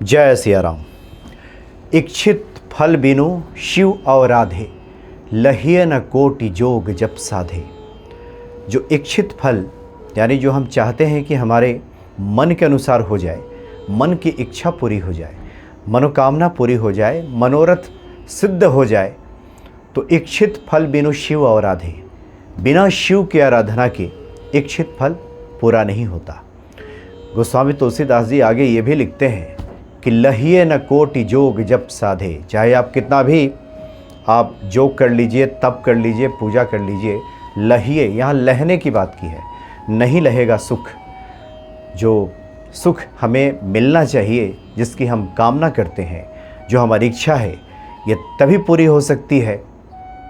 जय सिया राम। इच्छित फल बिनु शिव अवराधे, लहिए न कोटि जोग जप साधे। जो इच्छित फल यानी जो हम चाहते हैं कि हमारे मन के अनुसार हो जाए, मन की इच्छा पूरी हो जाए, मनोकामना पूरी हो जाए, मनोरथ सिद्ध हो जाए, तो इच्छित फल बिनु शिव अवराधे, बिना शिव की आराधना के इच्छित फल पूरा नहीं होता। गोस्वामी तुलसीदास जी आगे ये भी लिखते हैं कि लहिए न कोटि जोग जप साधे। चाहे आप कितना भी आप जोग कर लीजिए, तप कर लीजिए, पूजा कर लीजिए, लहिए, यहाँ लहने की बात की है, नहीं लहेगा सुख। जो सुख हमें मिलना चाहिए, जिसकी हम कामना करते हैं, जो हमारी इच्छा है, ये तभी पूरी हो सकती है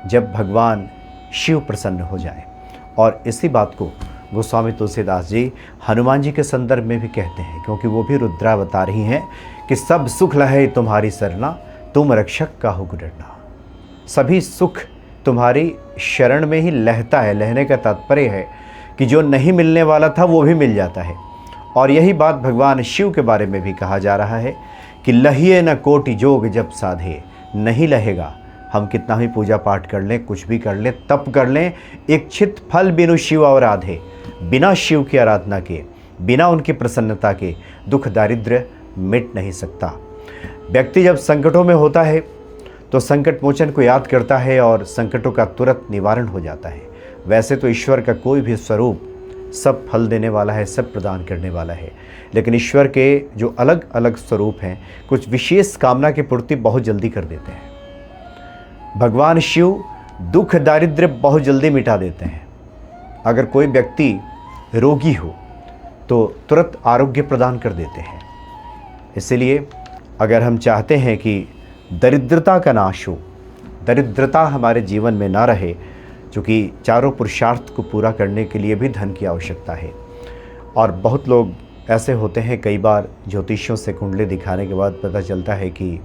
जब भगवान शिव प्रसन्न हो जाए। और इसी बात को गोस्वामी तुलसीदास जी हनुमान जी के संदर्भ में भी कहते हैं, क्योंकि वो भी रुद्रावतार ही हैं कि सब सुख लहे तुम्हारी सरना, तुम रक्षक का हो डरना। सभी सुख तुम्हारी शरण में ही लहता है। लहने का तात्पर्य है कि जो नहीं मिलने वाला था वो भी मिल जाता है। और यही बात भगवान शिव के बारे में भी कहा जा रहा है कि लहिए न कोटि जोग जप साधे। नहीं लहेगा, हम कितना भी पूजा पाठ कर लें, कुछ भी कर लें, तप कर लें, इच्छित फल बिनु शिव अवराधे, बिना शिव की आराधना के, बिना उनकी प्रसन्नता के दुख दारिद्र्य मिट नहीं सकता। व्यक्ति जब संकटों में होता है तो संकट मोचन को याद करता है और संकटों का तुरंत निवारण हो जाता है। वैसे तो ईश्वर का कोई भी स्वरूप सब फल देने वाला है, सब प्रदान करने वाला है, लेकिन ईश्वर के जो अलग अलग स्वरूप हैं, कुछ विशेष कामना की पूर्ति बहुत जल्दी कर देते हैं। भगवान शिव दुख दारिद्र्य बहुत जल्दी मिटा देते हैं। अगर कोई व्यक्ति रोगी हो तो तुरंत आरोग्य प्रदान कर देते हैं। इसलिए अगर हम चाहते हैं कि दरिद्रता का नाश हो, दरिद्रता हमारे जीवन में ना रहे, क्योंकि चारों पुरुषार्थ को पूरा करने के लिए भी धन की आवश्यकता है। और बहुत लोग ऐसे होते हैं, कई बार ज्योतिषियों से कुंडली दिखाने के बाद पता चलता है कि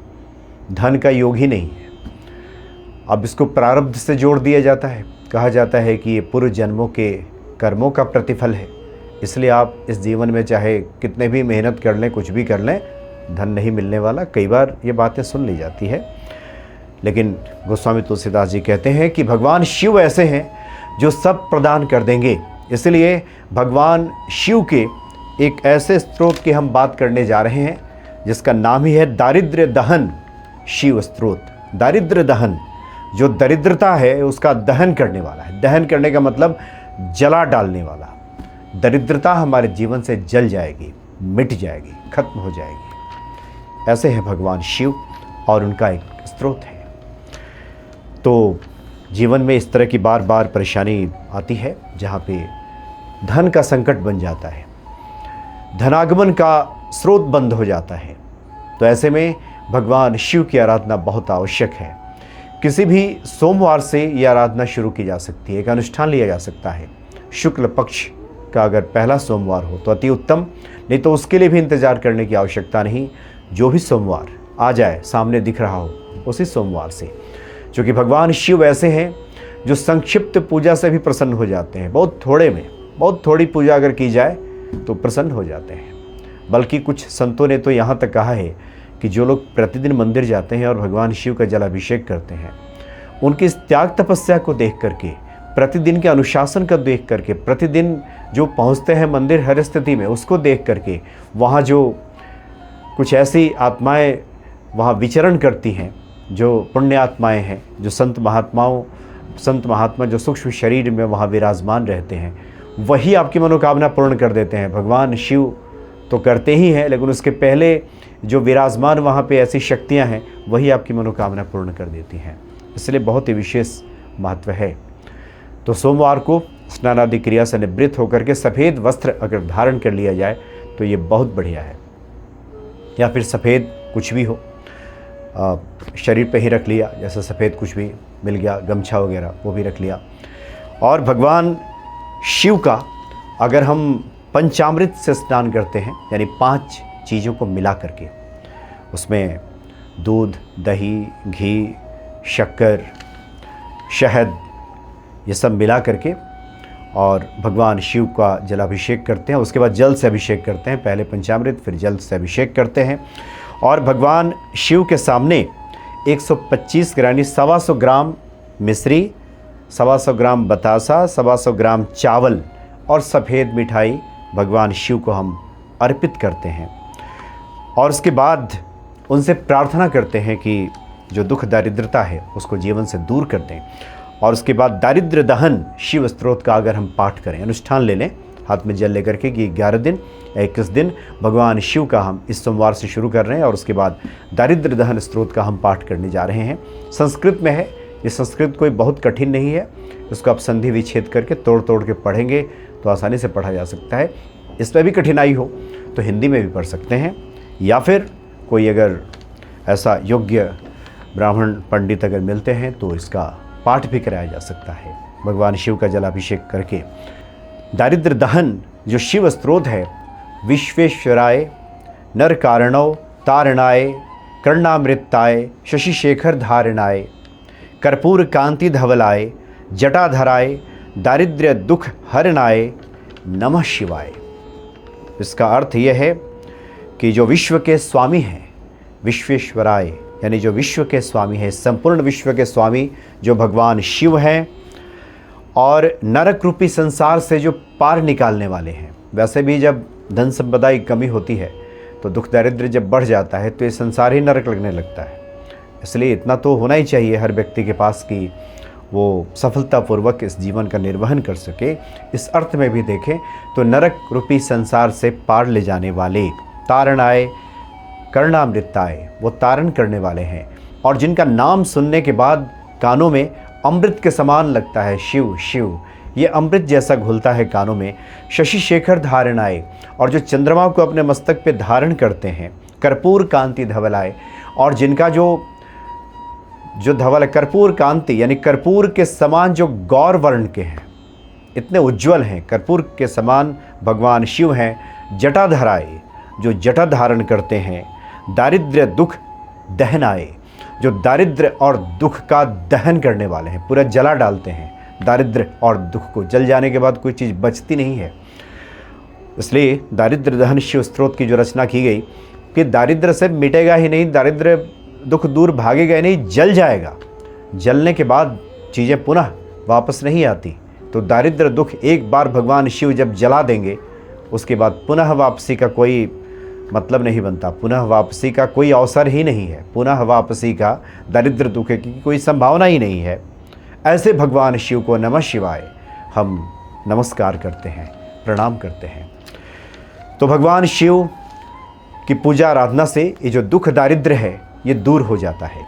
धन का योग ही नहीं है। अब इसको प्रारब्ध से जोड़ दिया जाता है, कहा जाता है कि ये पूर्व जन्मों के कर्मों का प्रतिफल है, इसलिए आप इस जीवन में चाहे कितने भी मेहनत कर लें, कुछ भी कर लें, धन नहीं मिलने वाला। कई बार ये बातें सुन ली जाती है, लेकिन गोस्वामी तुलसीदास जी कहते हैं कि भगवान शिव ऐसे हैं जो सब प्रदान कर देंगे। इसलिए भगवान शिव के एक ऐसे स्रोत की हम बात करने जा रहे हैं जिसका नाम ही है दारिद्र्य दहन शिव स्रोत। दारिद्र्य दहन, जो दरिद्रता है उसका दहन करने वाला है। दहन करने का मतलब जला डालने वाला। दरिद्रता हमारे जीवन से जल जाएगी, मिट जाएगी, खत्म हो जाएगी। ऐसे है भगवान शिव और उनका एक स्रोत है। तो जीवन में इस तरह की बार बार परेशानी आती है जहाँ पे धन का संकट बन जाता है, धनागमन का स्रोत बंद हो जाता है। तो ऐसे में भगवान शिव की आराधना बहुत आवश्यक है। किसी भी सोमवार से यह आराधना शुरू की जा सकती है, एक अनुष्ठान लिया जा सकता है। शुक्ल पक्ष का अगर पहला सोमवार हो तो अति उत्तम, नहीं तो उसके लिए भी इंतज़ार करने की आवश्यकता नहीं। जो भी सोमवार आ जाए, सामने दिख रहा हो, उसी सोमवार से। क्योंकि भगवान शिव ऐसे हैं जो संक्षिप्त पूजा से भी प्रसन्न हो जाते हैं। बहुत थोड़े में, बहुत थोड़ी पूजा अगर की जाए तो प्रसन्न हो जाते हैं। बल्कि कुछ संतों ने तो यहाँ तक कहा है कि जो लोग प्रतिदिन मंदिर जाते हैं और भगवान शिव का जलाभिषेक करते हैं, उनकी इस त्याग तपस्या को देख करके, प्रतिदिन के अनुशासन को देख करके, प्रतिदिन जो पहुँचते हैं मंदिर हर स्थिति में, उसको देख करके, वहाँ जो कुछ ऐसी आत्माएं वहाँ विचरण करती हैं, जो पुण्य आत्माएँ हैं, जो संत महात्मा जो सूक्ष्म शरीर में वहाँ विराजमान रहते हैं, वही आपकी मनोकामना पूर्ण कर देते हैं। भगवान शिव तो करते ही हैं, लेकिन उसके पहले जो विराजमान वहाँ पे ऐसी शक्तियाँ हैं, वही आपकी मनोकामना पूर्ण कर देती हैं। इसलिए बहुत ही विशेष महत्व है। तो सोमवार को स्नान आदि क्रिया से निवृत्त होकर के सफ़ेद वस्त्र अगर धारण कर लिया जाए तो ये बहुत बढ़िया है। या फिर सफ़ेद कुछ भी हो, शरीर पे ही रख लिया, जैसे सफ़ेद कुछ भी मिल गया, गमछा वगैरह वो भी रख लिया। और भगवान शिव का अगर हम पंचामृत से स्नान करते हैं, यानी 5 चीज़ों को मिला करके, उसमें दूध, दही, घी, शक्कर, शहद, ये सब मिला करके और भगवान शिव का जलाभिषेक करते हैं। उसके बाद जल से अभिषेक करते हैं। पहले पंचामृत, फिर जल से अभिषेक करते हैं और भगवान शिव के सामने 125 यानी 125 ग्राम मिश्री, 125 ग्राम बतासा, 125 ग्राम चावल और सफ़ेद मिठाई भगवान शिव को हम अर्पित करते हैं। और उसके बाद उनसे प्रार्थना करते हैं कि जो दुख दारिद्रता है उसको जीवन से दूर कर दें। और उसके बाद दारिद्र्य दहन शिव स्तोत्र का अगर हम पाठ करें, अनुष्ठान ले लें हाथ में जल लेकर के कि 11 दिन या 21 दिन भगवान शिव का हम इस सोमवार से शुरू कर रहे हैं। और उसके बाद दारिद्र्य दहन स्तोत्र का हम पाठ करने जा रहे हैं। संस्कृत में है, ये संस्कृत कोई बहुत कठिन नहीं है, इसको आप संधि विच्छेद करके तोड़ तोड़ के पढ़ेंगे तो आसानी से पढ़ा जा सकता है। इसमें भी कठिनाई हो तो हिंदी में भी पढ़ सकते हैं, या फिर कोई अगर ऐसा योग्य ब्राह्मण पंडित अगर मिलते हैं तो इसका पाठ भी कराया जा सकता है भगवान शिव का जलाभिषेक करके। दारिद्र्य दहन जो शिव स्तोत्र है, विश्वेश्वराय नर कारणव तारणाय कर्णामृताय शशि शेखर धारणाय कर्पूर कांति धवलाय जटाधराय दारिद्र्य दुख हरणाय नमः शिवाय। इसका अर्थ यह है कि जो विश्व के स्वामी हैं, विश्वेश्वराय यानी जो विश्व के स्वामी है, संपूर्ण विश्व के स्वामी जो भगवान शिव हैं और नरक रूपी संसार से जो पार निकालने वाले हैं। वैसे भी जब धन संपदा की कमी होती है तो दुख दारिद्र्य जब बढ़ जाता है तो ये संसार ही नरक लगने लगता है। इसलिए इतना तो होना ही चाहिए हर व्यक्ति के पास कि वो सफलतापूर्वक इस जीवन का निर्वहन कर सके। इस अर्थ में भी देखें तो नरक रूपी संसार से पार ले जाने वाले तारणाय कर्णामृताय, वो तारण करने वाले हैं और जिनका नाम सुनने के बाद कानों में अमृत के समान लगता है। शिव शिव, ये अमृत जैसा घुलता है कानों में। शशि शेखर धारणाय, और जो चंद्रमा को अपने मस्तक पे धारण करते हैं। कर्पूर कांति धवलाय, और जिनका जो धवल कर्पूर कांति यानी कर्पूर के समान जो गौर वर्ण के हैं, इतने उज्जवल हैं, कर्पूर के समान भगवान शिव हैं। जटाधराय, जो जटा धारण करते हैं। दारिद्र्य दुख दहनाए, जो दारिद्र्य और दुख का दहन करने वाले हैं, पूरा जला डालते हैं दारिद्र्य और दुख को। जल जाने के बाद कोई चीज़ बचती नहीं है। इसलिए दारिद्र्य दहन शिव स्तोत्र की जो रचना की गई कि दारिद्र्य से मिटेगा ही नहीं, दारिद्र्य दुख दूर भागेगा ही नहीं, जल जाएगा। जलने के बाद चीज़ें पुनः वापस नहीं आती। तो दारिद्र्य दुख एक बार भगवान शिव जब जला देंगे उसके बाद पुनः वापसी का कोई मतलब नहीं बनता, पुनः वापसी का कोई अवसर ही नहीं है, पुनः वापसी का दारिद्र्य दुख की कोई संभावना ही नहीं है। ऐसे भगवान शिव को नमः शिवाय हम नमस्कार करते हैं, प्रणाम करते हैं। तो भगवान शिव की पूजा आराधना से ये जो दुख दारिद्र्य है ये दूर हो जाता है।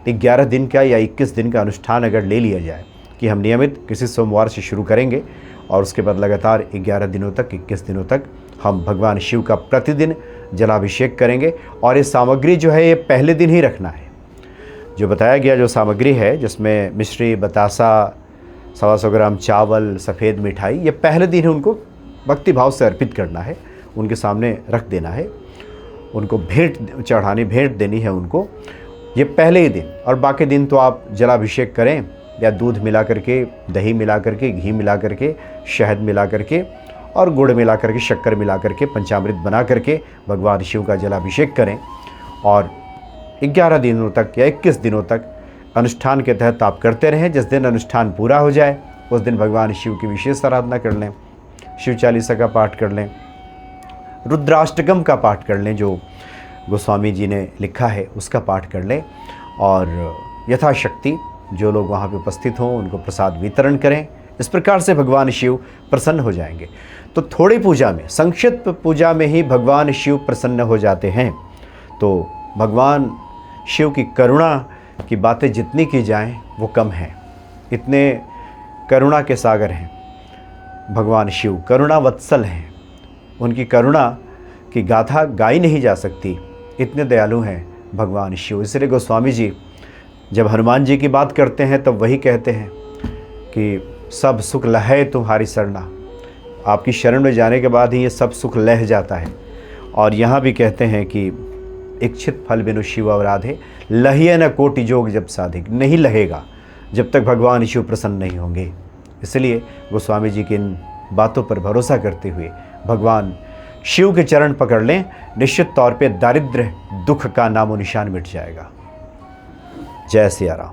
11 दिन का या 21 दिन का अनुष्ठान अगर ले लिया जाए कि हम नियमित किसी सोमवार से शुरू करेंगे और उसके बाद लगातार 11 दिनों तक, 21 दिनों तक हम भगवान शिव का प्रतिदिन जलाभिषेक करेंगे। और ये सामग्री जो है ये पहले दिन ही रखना है। जो बताया गया जो सामग्री है जिसमें मिश्री, बतासा, 125 ग्राम चावल, सफ़ेद मिठाई, ये पहले दिन ही उनको भक्ति भाव से अर्पित करना है, उनके सामने रख देना है, उनको भेंट चढ़ानी, भेंट देनी है उनको, ये पहले ही दिन। और बाकी दिन तो आप जलाभिषेक करें या दूध मिला करके, दही मिला करके, घी मिला करके, शहद मिला करके और गुड़ मिला करके, शक्कर मिला करके, पंचामृत बना करके भगवान शिव का जलाभिषेक करें। और 11 दिनों तक या 21 दिनों तक अनुष्ठान के तहत आप करते रहें। जिस दिन अनुष्ठान पूरा हो जाए उस दिन भगवान शिव की विशेष आराधना कर लें, शिव चालीसा का पाठ कर लें, रुद्राष्टकम का पाठ कर लें, जो गोस्वामी जी ने लिखा है उसका पाठ कर लें। और यथाशक्ति जो लोग वहाँ पे उपस्थित हों उनको प्रसाद वितरण करें। इस प्रकार से भगवान शिव प्रसन्न हो जाएंगे। तो थोड़ी पूजा में, संक्षिप्त पूजा में ही भगवान शिव प्रसन्न हो जाते हैं। तो भगवान शिव की करुणा की बातें जितनी की जाएं वो कम है। इतने करुणा के सागर हैं भगवान शिव, करुणा वत्सल हैं। उनकी करुणा की गाथा गाई नहीं जा सकती, इतने दयालु हैं भगवान शिव। इसलिए गोस्वामी जी जब हनुमान जी की बात करते हैं तब वही कहते हैं कि सब सुख लहे तुम्हारी शरणा। आपकी शरण में जाने के बाद ही ये सब सुख लह जाता है। और यहाँ भी कहते हैं कि इच्छित फल बिनु शिव अवराधे, लहिए न कोटि जोग जब साधिक। नहीं लहेगा जब तक भगवान शिव प्रसन्न नहीं होंगे। इसलिए गोस्वामी जी की इन बातों पर भरोसा करते हुए भगवान शिव के चरण पकड़ लें, निश्चित तौर पे दारिद्र्य दुख का नामो निशान मिट जाएगा। जय सिया राम।